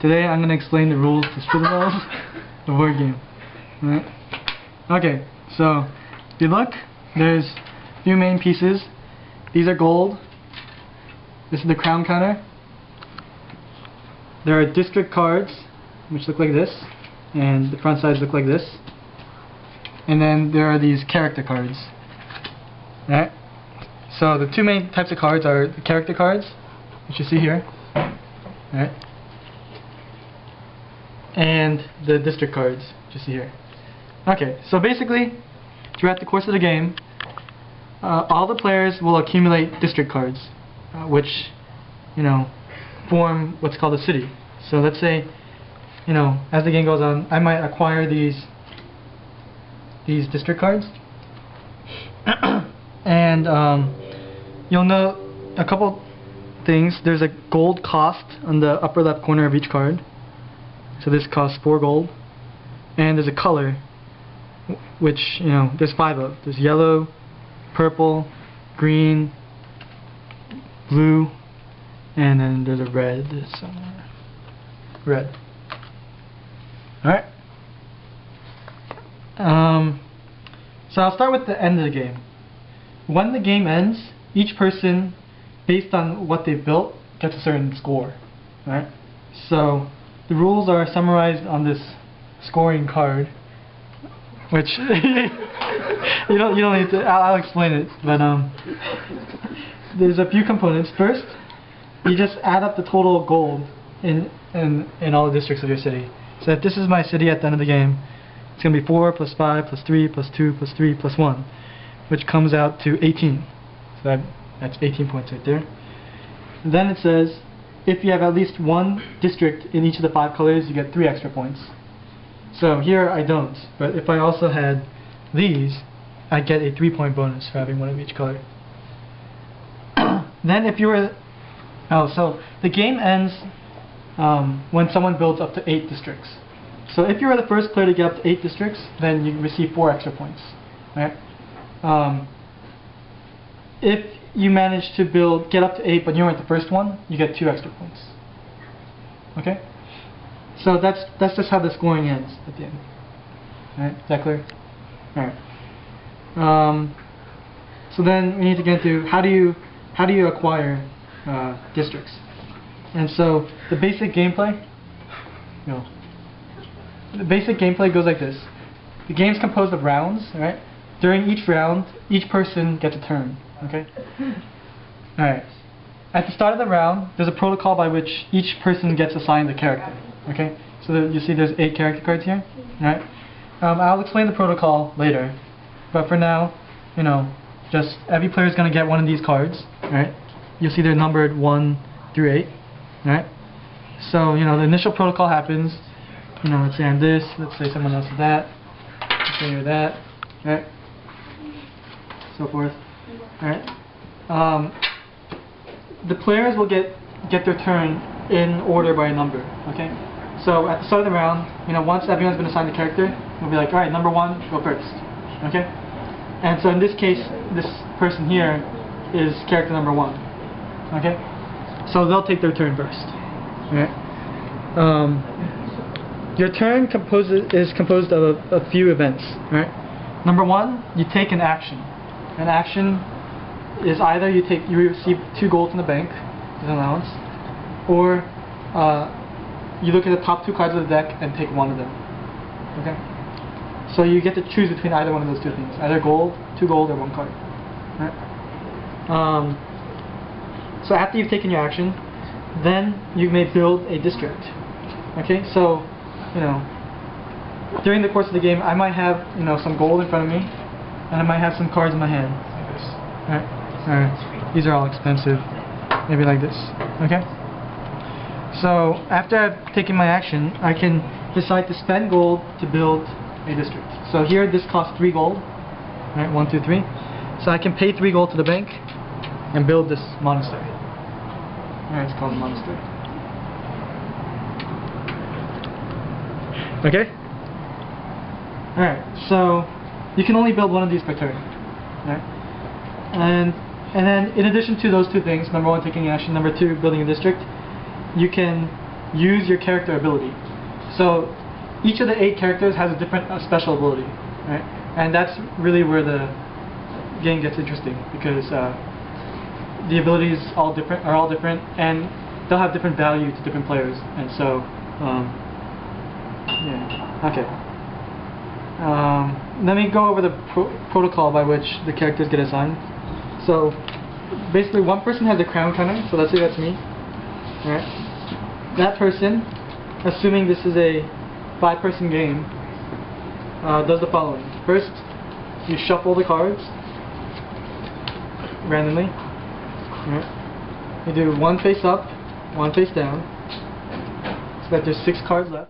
Today I'm going to explain the rules to Citadels, the board game. Right? Okay, so if you look, there's a few main pieces. These are gold. This is the crown counter. There are district cards, which look like this, and the front sides look like this. And then there are these character cards. Right? So the two main types of cards are the character cards, which you see here, right? And the district cards, which you see here. Okay, so basically, throughout the course of the game, all the players will accumulate district cards, which, form what's called a city. So let's say, as the game goes on, I might acquire these district cards, and you'll note a couple things. There's a gold cost on the upper left corner of each card. So this costs 4 gold. And there's a color, which, there's 5 of. There's yellow, purple, green, blue, and then there's a red somewhere. Red. Alright. So I'll start with the end of the game. When the game ends, each person, based on what they've built, gets a certain score. Right? So the rules are summarized on this scoring card, which you don't need to. I'll explain it. But there's a few components. First, you just add up the total gold in all the districts of your city. So if this is my city at the end of the game, it's going to be 4 plus 5 plus 3 plus 2 plus 3 plus 1, which comes out to 18. So that's 18 points right there. And then it says, if you have at least one district in each of the 5 colors, you get 3 extra points. So here I don't, but if I also had these, I get a 3-point bonus for having one of each color. Then if you were... so the game ends when someone builds up to 8 districts. So if you were the first player to get up to 8 districts, then you receive 4 extra points. Right? If you manage to get up to 8 but you weren't the first one, you get 2 extra points. Okay? So that's just how the scoring ends at the end. Alright, is that clear? Alright. So then we need to get into how do you acquire districts. And so the basic gameplay goes like this. The game's composed of rounds, right? During each round, each person gets a turn. Okay? Alright. At the start of the round, there's a protocol by which each person gets assigned a character. Okay? So you see there's 8 character cards here. Alright? I'll explain the protocol later. But for now, just every player is going to get one of these cards. Alright? You'll see they're numbered 1 through 8. Alright? So, the initial protocol happens. Let's say I'm this, let's say someone else is that, let's say you're that, right? So forth. Alright. The players will get their turn in order by a number. Okay? So at the start of the round, once everyone's been assigned a character, we'll be like, alright, number 1, go first. Okay? And so in this case, this person here is character number 1. Okay? So they'll take their turn first. Alright? Your turn is composed of a few events. Right? Number 1, you take an action. An action is either you receive 2 gold from the bank as an allowance, or you look at the top 2 cards of the deck and take one of them. Okay? So you get to choose between either one of those 2 things, either gold, 2 gold, or 1 card. Right? So after you've taken your action, then you may build a district. Okay? So during the course of the game, I might have, some gold in front of me, and I might have some cards in my hand. Like this. Alright. These are all expensive. Maybe like this. Okay? So, after I've taken my action, I can decide to spend gold to build a district. So here, this costs 3 gold. Right? 1, 2, 3. So I can pay 3 gold to the bank and build this monastery. Alright, it's called a monastery. Okay? Alright, so you can only build one of these per turn. Right? And then in addition to those 2 things, number 1 taking action, number 2 building a district, you can use your character ability. So each of the 8 characters has a different special ability, right? And that's really where the game gets interesting, because the abilities are all different, and they'll have different value to different players. And so, yeah, okay. Let me go over the protocol by which the characters get assigned. So basically, one person has a crown counter, so let's say that's me. Right? That person, assuming this is a 5-person game, does the following. First, you shuffle the cards randomly. Right? You do 1 face up, 1 face down, so that there's 6 cards left.